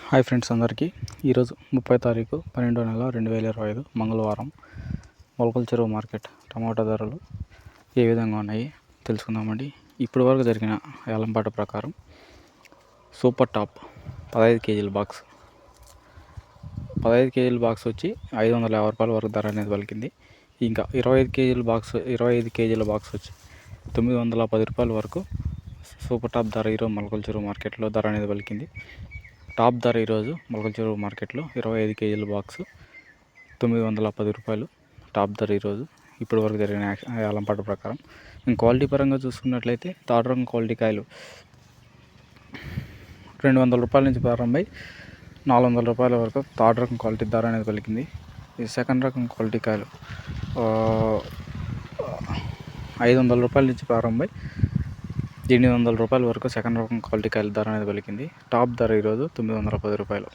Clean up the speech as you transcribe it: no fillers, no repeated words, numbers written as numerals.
Hi friends అందరికీ. ఈరోజు 30 తారీఖు 12వ నెల 2025 మంగళవారం మొలకల చెరువు మార్కెట్ టమాటా ధరలు ఏ విధంగా ఉన్నాయి తెలుసుకుందామండి. ఇప్పటి వరకు జరిగిన ఏలంపాట ప్రకారం సూపర్ టాప్ 15 కేజీల బాక్స్ 15 కేజీల బాక్స్ వచ్చి 550 రూపాయల వరకు ధర అనేది పలికింది. ఇంకా 25 కేజీల బాక్స్ వచ్చి 910 రూపాయల వరకు సూపర్ టాప్ ధర ఈరోజు మొలకల చెరువు మార్కెట్లో ధర అనేది పలికింది. టాప్ ధర ఈరోజు మొలకల చెరువు మార్కెట్లో 25 కేజీల బాక్స్ 910 రూపాయలు టాప్ ధర ఈరోజు ఇప్పటి వరకు జరిగిన ఏలంపాట ప్రకారం. క్వాలిటీ పరంగా చూసుకున్నట్లయితే థర్డ్ రంగ్ క్వాలిటీ కాయలు 200 రూపాయల నుంచి ప్రారంభమై 400 రూపాయల వరకు థర్డ్ రంగ్ క్వాలిటీ ధర అనేది పలికింది. ఈ సెకండ్ రకం క్వాలిటీ కాయలు 500 రూపాయల నుంచి ప్రారంభమై 800 రూపాయల వరకు సెకండ్ రకం క్వాలిటీ కాయల ధర అనేది పలికింది. టాప్ ధర ఈరోజు 910 రూపాయలు.